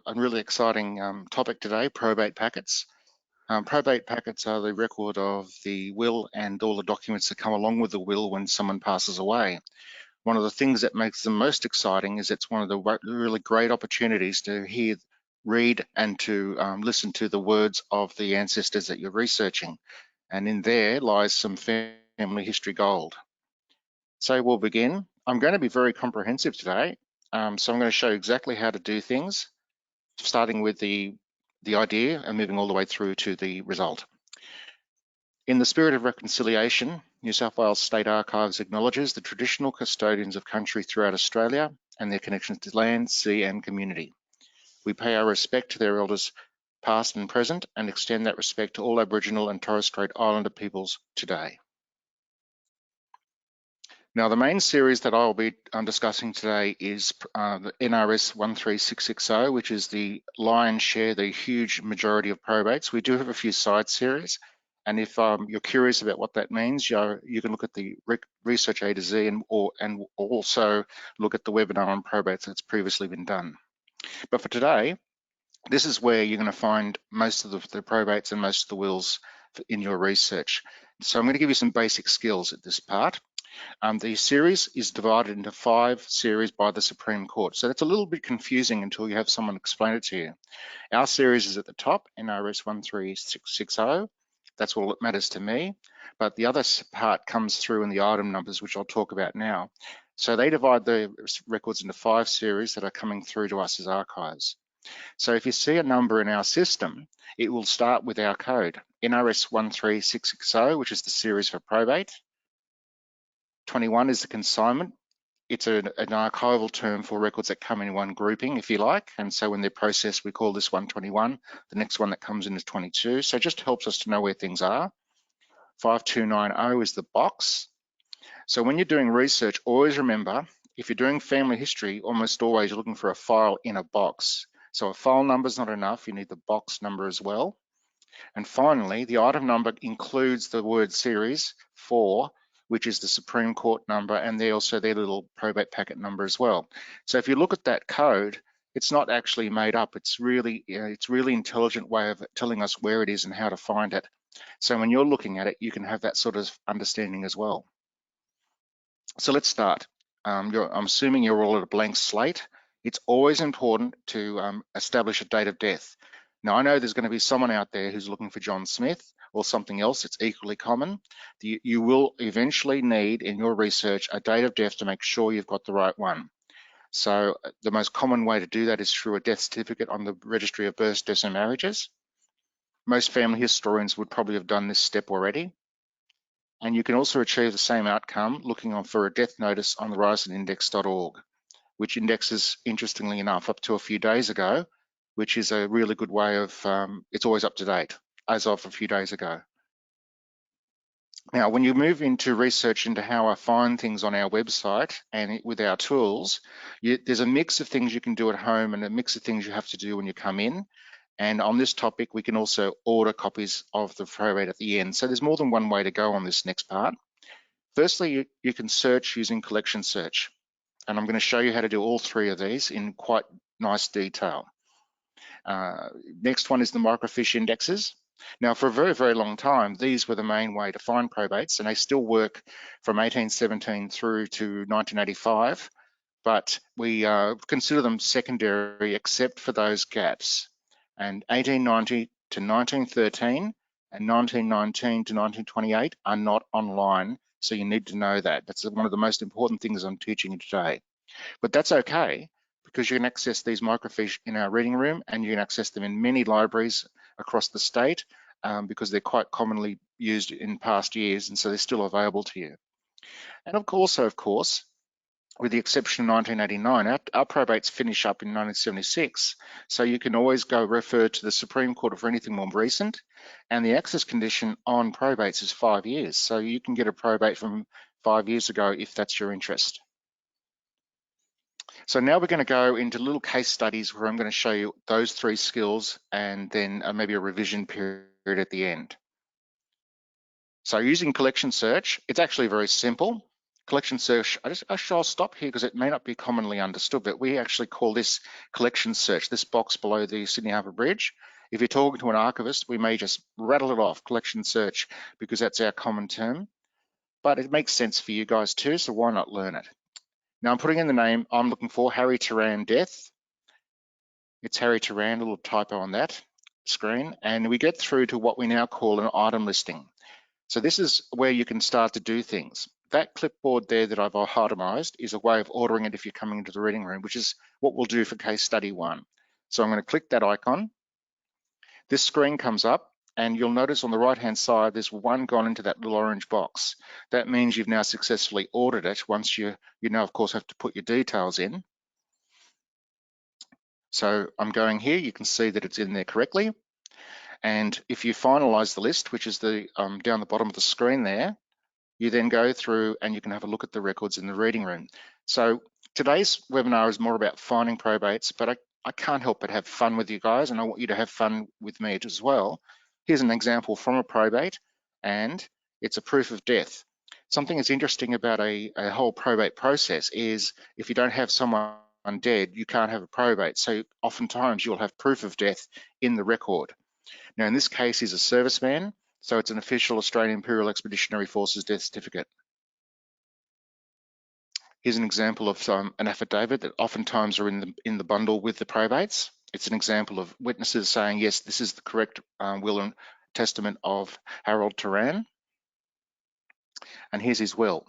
a really exciting topic today, probate packets. Probate packets are the record of the will and all the documents that come along with the will when someone passes away. One of the things that makes them most exciting is it's one of the really great opportunities to hear, read, and to listen to the words of the ancestors that you're researching. And in there lies some family history gold. So we'll begin. I'm going to be very comprehensive today. So I'm going to show you exactly how to do things, starting with the idea and moving all the way through to the result. In the spirit of reconciliation, New South Wales State Archives acknowledges the traditional custodians of country throughout Australia and their connections to land, sea and community. We pay our respect to their elders past and present and extend that respect to all Aboriginal and Torres Strait Islander peoples today. Now, the main series that I'll be discussing today is the NRS 13660, which is the lion's share, the huge majority of probates. We do have a few side series, and if you're curious about what that means, you can look at the Research A to Z and also look at the webinar on probates that's previously been done. But for today, this is where you're going to find most of the probates and most of the wills in your research. So I'm going to give you some basic skills at this part. The series is divided into 5 series by the Supreme Court. So that's a little bit confusing until you have someone explain it to you. Our series is at the top, NRS 13660. That's all that matters to me. But the other part comes through in the item numbers, which I'll talk about now. So they divide the records into 5 series that are coming through to us as archives. So if you see a number in our system, it will start with our code, NRS 13660, which is the series for probate. 21 is the consignment. It's an archival term for records that come in one grouping, if you like. And so when they're processed, we call this 121. The next one that comes in is 22. So it just helps us to know where things are. 5290 is the box. So when you're doing research, always remember, if you're doing family history, almost always you're looking for a file in a box. So a file number is not enough. You need the box number as well. And finally, the item number includes the word series 4, which is the Supreme Court number, and their little probate packet number as well. So if you look at that code, it's not actually made up. It's really intelligent way of telling us where it is and how to find it. So when you're looking at it, you can have that sort of understanding as well. So let's start. I'm assuming you're all at a blank slate. It's always important to establish a date of death. Now, I know there's going to be someone out there who's looking for John Smith or something else that's equally common. You will eventually need in your research a date of death to make sure you've got the right one. So the most common way to do that is through a death certificate on the Registry of Births, Deaths and Marriages. Most family historians would probably have done this step already. And you can also achieve the same outcome looking for a death notice on the horizonindex.org, which indexes, interestingly enough, up to a few days ago, which is a really good way of, it's always up to date, as of a few days ago. Now, when you move into research into how I find things on our website and with our tools, there's a mix of things you can do at home and a mix of things you have to do when you come in. And on this topic, we can also order copies of the probate at the end. So there's more than one way to go on this next part. Firstly, you can search using collection search. And I'm going to show you how to do all 3 of these in quite nice detail. Next one is the microfiche indexes. Now, for a very, very long time, these were the main way to find probates, and they still work from 1817 through to 1985, but we consider them secondary except for those gaps. And 1890 to 1913 and 1919 to 1928 are not online, so you need to know that. That's one of the most important things I'm teaching you today. But that's okay, because you can access these microfiche in our reading room, and you can access them in many libraries across the state because they're quite commonly used in past years, and so they're still available to you. And of course, with the exception of 1989, our probates finish up in 1976. So you can always go refer to the Supreme Court for anything more recent. And the access condition on probates is 5 years. So you can get a probate from 5 years ago if that's your interest. So now we're going to go into little case studies where I'm going to show you those 3 skills and then maybe a revision period at the end. So using collection search, it's actually very simple. Collection search, I'll stop here because it may not be commonly understood, but we actually call this collection search, this box below the Sydney Harbour Bridge. If you're talking to an archivist, we may just rattle it off, collection search, because that's our common term. But it makes sense for you guys too, so why not learn it? Now I'm putting in the name I'm looking for, Harry Turan death. It's Harry Turan, a little typo on that screen. And we get through to what we now call an item listing. So this is where you can start to do things. That clipboard there that I've itemized is a way of ordering it if you're coming into the reading room, which is what we'll do for case study 1. So I'm going to click that icon. This screen comes up and you'll notice on the right-hand side, there's one gone into that little orange box. That means you've now successfully ordered it. Once you now, of course, have to put your details in. So I'm going here, you can see that it's in there correctly. And if you finalize the list, which is the down the bottom of the screen there, you then go through and you can have a look at the records in the reading room. So today's webinar is more about finding probates, but I can't help but have fun with you guys, and I want you to have fun with me as well. Here's an example from a probate, and it's a proof of death. Something that's interesting about a whole probate process is if you don't have someone dead, you can't have a probate. So oftentimes you'll have proof of death in the record. Now, in this case, he's a serviceman, so it's an official Australian Imperial Expeditionary Forces death certificate. Here's an example of an affidavit that oftentimes are in the bundle with the probates. It's an example of witnesses saying, yes, this is the correct will and testament of Harold Turan. And here's his will.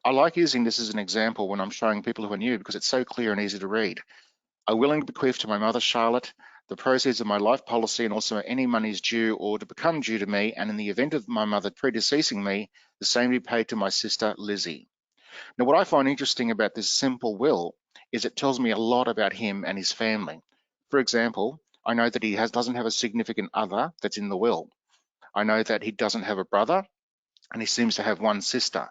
I like using this as an example when I'm showing people who are new because it's so clear and easy to read. I willingly bequeath to my mother, Charlotte, the proceeds of my life policy and also any monies due or to become due to me, and in the event of my mother predeceasing me, the same be paid to my sister, Lizzie. Now, what I find interesting about this simple will is it tells me a lot about him and his family. For example, I know that he doesn't have a significant other that's in the will. I know that he doesn't have a brother, and he seems to have one sister.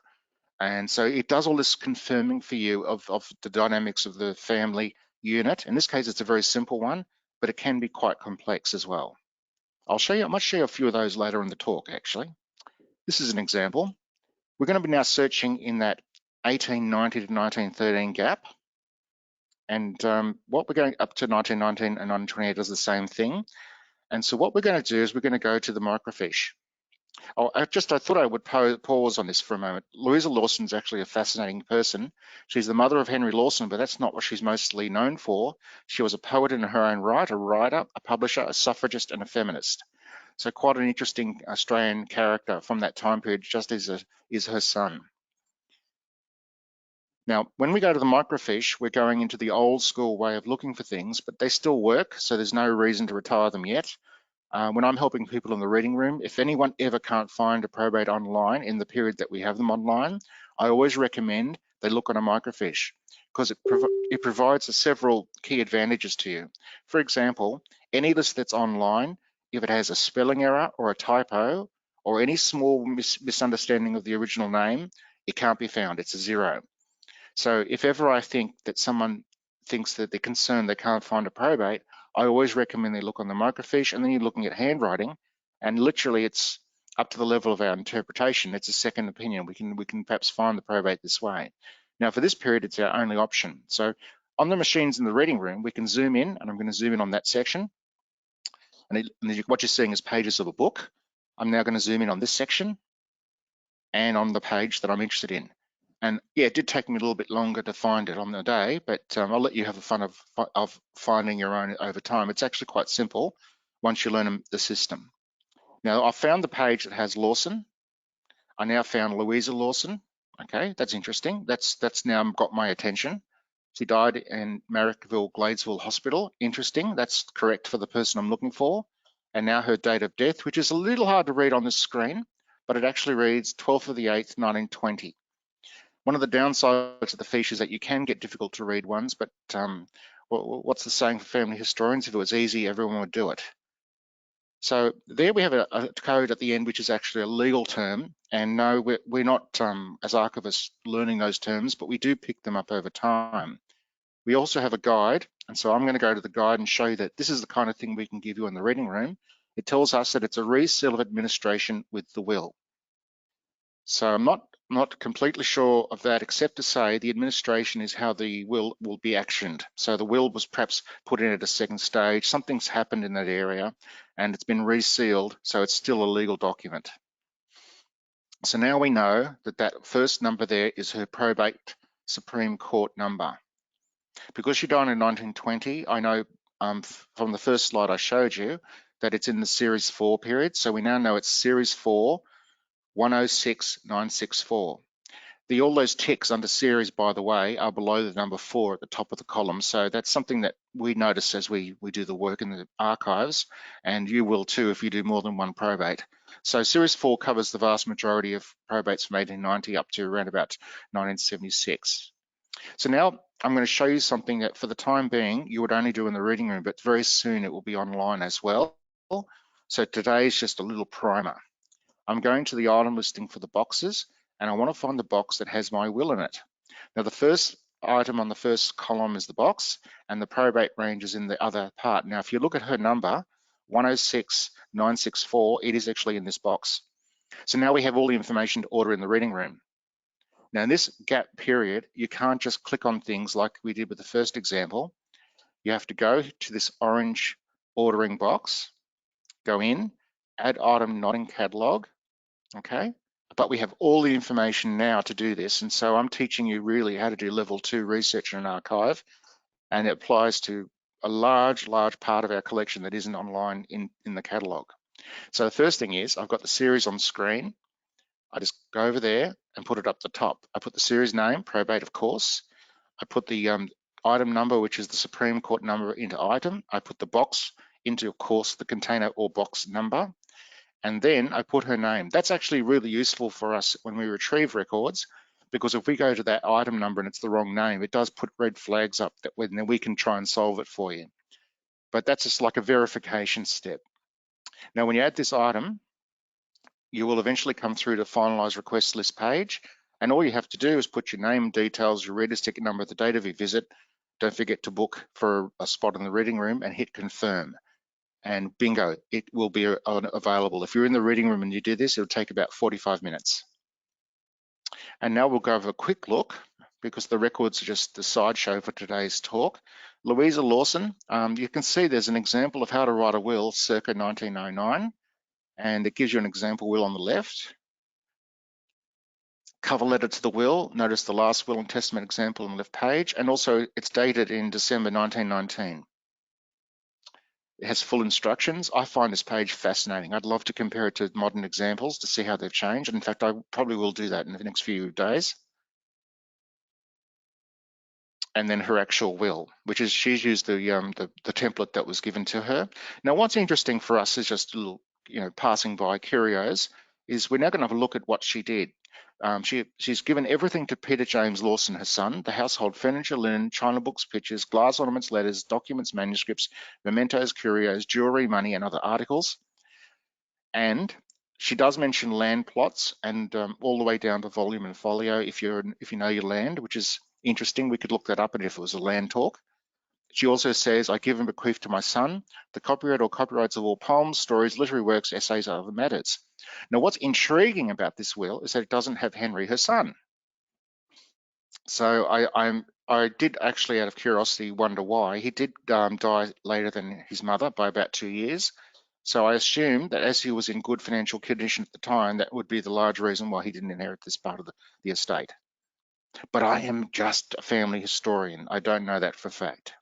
And so it does all this confirming for you of the dynamics of the family unit. In this case, it's a very simple one, but it can be quite complex as well. I might show you a few of those later in the talk, actually. This is an example. We're going to be now searching in that 1890 to 1913 gap. And what we're going up to 1919 and 1928 does the same thing. And so what we're going to do is we're going to go to the microfiche. I thought I would pause on this for a moment. Louisa Lawson is actually a fascinating person. She's the mother of Henry Lawson, but that's not what she's mostly known for. She was a poet in her own right, a writer, a publisher, a suffragist, and a feminist. So quite an interesting Australian character from that time period, just as is her son. Now, when we go to the microfiche, we're going into the old school way of looking for things, but they still work, so there's no reason to retire them yet. When I'm helping people in the reading room, if anyone ever can't find a probate online in the period that we have them online, I always recommend they look on a microfiche because it provides several key advantages to you. For example, any list that's online, if it has a spelling error or a typo or any small misunderstanding of the original name, it can't be found, it's a 0. So if ever I think that someone thinks that they're concerned they can't find a probate, I always recommend they look on the microfiche, and then you're looking at handwriting, and literally it's up to the level of our interpretation. It's a second opinion. We can perhaps find the probate this way. Now for this period, it's our only option. So on the machines in the reading room, we can zoom in, and I'm going to zoom in on that section. And what you're seeing is pages of a book. I'm now going to zoom in on this section and on the page that I'm interested in. And yeah, it did take me a little bit longer to find it on the day, but I'll let you have the fun of finding your own over time. It's actually quite simple once you learn the system. Now, I found the page that has Lawson. I now found Louisa Lawson. Okay, that's interesting. That's now got my attention. She died in Marrickville, Gladesville Hospital. Interesting, that's correct for the person I'm looking for. And now her date of death, which is a little hard to read on this screen, but it actually reads 12th of the 8th, 1920. One of the downsides of the fiche is that you can get difficult to read ones, but what's the saying for family historians? If it was easy, everyone would do it. So there we have a code at the end, which is actually a legal term. And no, we're not, as archivists, learning those terms, but we do pick them up over time. We also have a guide. And so I'm going to go to the guide and show you that this is the kind of thing we can give you in the reading room. It tells us that it's a reseal of administration with the will. So I'm not I'm not completely sure of that, except to say the administration is how the will be actioned. So the will was perhaps put in at a second stage, something's happened in that area, and it's been resealed, so it's still a legal document. So now we know that that first number there is her probate Supreme Court number. Because she died in 1920, I know from the first slide I showed you that it's in the Series 4 period, so we now know it's Series 4 106964. All those ticks under series, by the way, are below the number 4 at the top of the column. So that's something that we notice as we do the work in the archives, and you will too if you do more than one probate. So series 4 covers the vast majority of probates from 1890 up to around about 1976. So now I'm going to show you something that for the time being you would only do in the reading room, but very soon it will be online as well. So today is just a little primer. I'm going to the item listing for the boxes, and I want to find the box that has my will in it. Now the first item on the first column is the box, and the probate range is in the other part. Now if you look at her number, 106964, it is actually in this box. So now we have all the information to order in the reading room. Now in this gap period, you can't just click on things like we did with the first example. You have to go to this orange ordering box, go in, add item not in catalog, okay? But we have all the information now to do this, and so I'm teaching you really how to do level 2 research in an archive, and it applies to a large part of our collection that isn't online in the catalogue. So the first thing is, I've got the series on screen. I just go over there and put it up the top. I put the series name, probate of course. I put the item number, which is the Supreme Court number, into item. I put the box into, of course, the container or box number. And then I put her name. That's actually really useful for us when we retrieve records, because if we go to that item number and it's the wrong name, it does put red flags up that then we can try and solve it for you. But that's just like a verification step. Now, when you add this item, you will eventually come through to finalize request list page. And all you have to do is put your name, details, your reader's ticket number, the date of your visit. Don't forget to book for a spot in the reading room and hit confirm. And bingo, it will be available. If you're in the reading room and you do this, it'll take about 45 minutes. And now we'll go over a quick look, because the records are just the sideshow for today's talk. Louisa Lawson, you can see there's an example of how to write a will circa 1909, and it gives you an example will on the left. Cover letter to the will, notice the last will and testament example on the left page, and also it's dated in December 1919. It has full instructions. I find this page fascinating. I'd love to compare it to modern examples to see how they've changed. And in fact, I probably will do that in the next few days. And then her actual will, which is she's used the template that was given to her. Now, what's interesting for us is just a little, passing by curios, is we're now going to have a look at what she did. She's given everything to Peter James Lawson, her son: the household furniture, linen, china books, pictures, glass ornaments, letters, documents, manuscripts, mementos, curios, jewelry, money, and other articles. And she does mention land plots, and all the way down to volume and folio if you know your land, which is interesting. We could look that up and if it was a land talk. She also says, I give and bequeath to my son the copyright or copyrights of all poems, stories, literary works, essays, and other matters. Now, what's intriguing about this will is that it doesn't have Henry, her son. So I did actually, out of curiosity, wonder why. He did die later than his mother by about 2 years. So I assumed that as he was in good financial condition at the time, that would be the large reason why he didn't inherit this part of the estate. But I am just a family historian. I don't know that for a fact.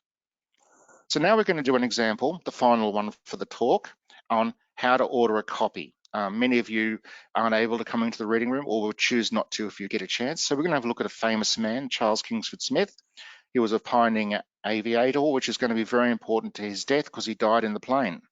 So now we're going to do an example, the final one for the talk, on how to order a copy. Many of you aren't able to come into the reading room, or will choose not to if you get a chance. So we're going to have a look at a famous man, Charles Kingsford Smith. He was a pioneering aviator, which is going to be very important to his death because he died in the plane.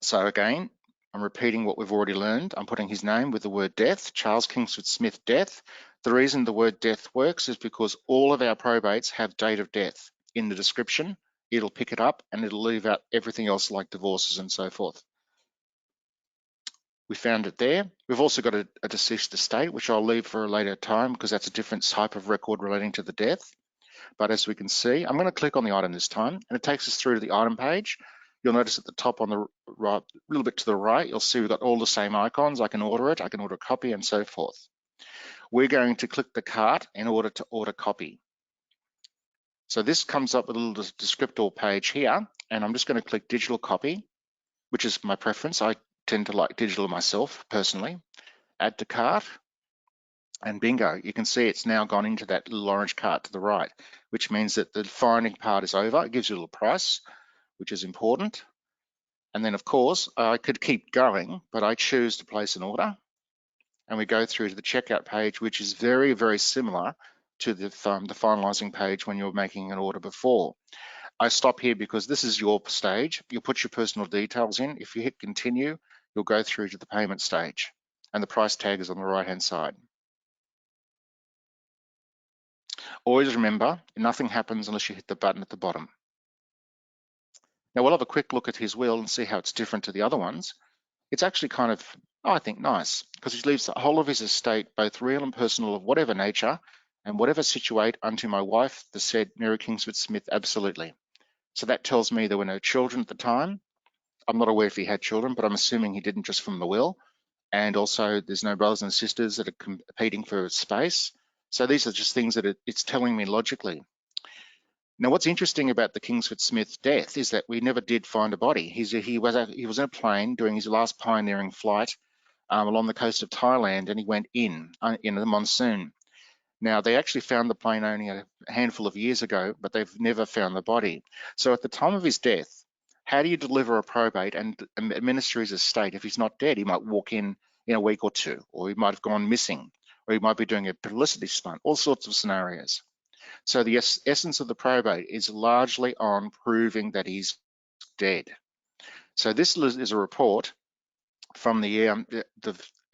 So again, I'm repeating what we've already learned. I'm putting his name with the word death, Charles Kingsford Smith, death. The reason the word death works is because all of our probates have date of death in the description. It'll pick it up and it'll leave out everything else like divorces and so forth. We found it there. We've also got a deceased estate, which I'll leave for a later time because that's a different type of record relating to the death. But as we can see, I'm going to click on the item this time, and it takes us through to the item page. You'll notice at the top on the right, a little bit to the right, you'll see we've got all the same icons. I can order it, I can order a copy, and so forth. we're going to click the cart in order to order copy. So this comes up with a little descriptor page here, and I'm just going to click digital copy, which is my preference. I tend to like digital myself personally. Add to cart, and bingo, you can see it's now gone into that little orange cart to the right, which means that the finding part is over. It gives you a little price, which is important. And then of course, I could keep going, but I choose to place an order. And we go through to the checkout page, which is very, very similar to the finalizing page when you're making an order before. I stop here because this is your stage. You'll put your personal details in. If you hit continue, you'll go through to the payment stage, and the price tag is on the right-hand side. Always remember, nothing happens unless you hit the button at the bottom. Now we'll have a quick look at his will and see how it's different to the other ones. It's actually kind of, I think, nice, because he leaves the whole of his estate, both real and personal, of whatever nature, and whatever situate unto my wife, the said Mary Kingsford Smith, absolutely. So that tells me there were no children at the time. I'm not aware if he had children, but I'm assuming he didn't just from the will. And also there's no brothers and sisters that are competing for space. So these are just things that it's telling me logically. Now, what's interesting about the Kingsford Smith death is that we never did find a body. He was in a plane doing his last pioneering flight along the coast of Thailand, and he went in the monsoon. Now, they actually found the plane only a handful of years ago, but they've never found the body. So at the time of his death, how do you deliver a probate and administer his estate if he's not dead? He might walk in a week or two, or he might have gone missing, or he might be doing a publicity stunt, all sorts of scenarios. So the essence of the probate is largely on proving that he's dead. So this is a report from the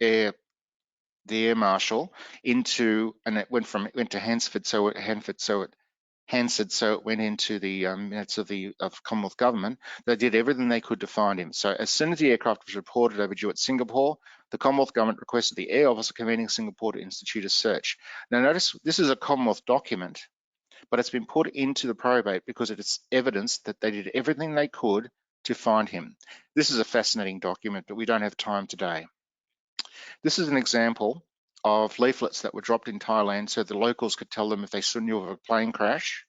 air marshal into, and it went to Hansford, so it went into the minutes of Commonwealth Government. They did everything they could to find him. So as soon as the aircraft was reported overdue at Singapore, the Commonwealth Government requested the Air Officer commanding Singapore to institute a search. Now notice this is a Commonwealth document, but it's been put into the probate because it's evidence that they did everything they could to find him. This is a fascinating document, but we don't have time today. This is an example of leaflets that were dropped in Thailand so the locals could tell them if they knew of a plane crash.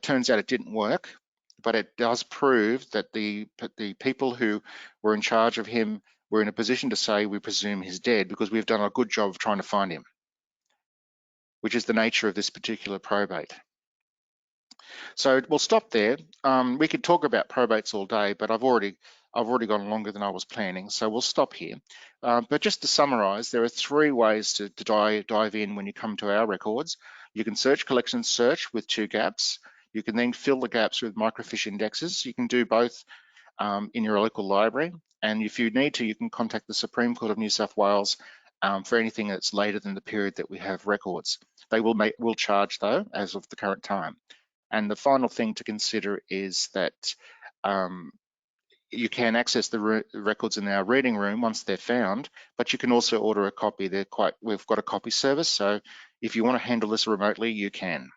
Turns out it didn't work, but it does prove that the people who were in charge of him were in a position to say, we presume he's dead because we've done a good job of trying to find him, which is the nature of this particular probate. So we'll stop there. We could talk about probates all day, but I've already gone longer than I was planning, so we'll stop here. But just to summarize, there are three ways to dive in when you come to our records. You can search collection search with 2 gaps. You can then fill the gaps with microfiche indexes. You can do both in your local library. And if you need to, you can contact the Supreme Court of New South Wales for anything that's later than the period that we have records. They will charge though, as of the current time. And the final thing to consider is that you can access the records in our reading room once they're found, but you can also order a copy. We've got a copy service, so if you want to handle this remotely, you can.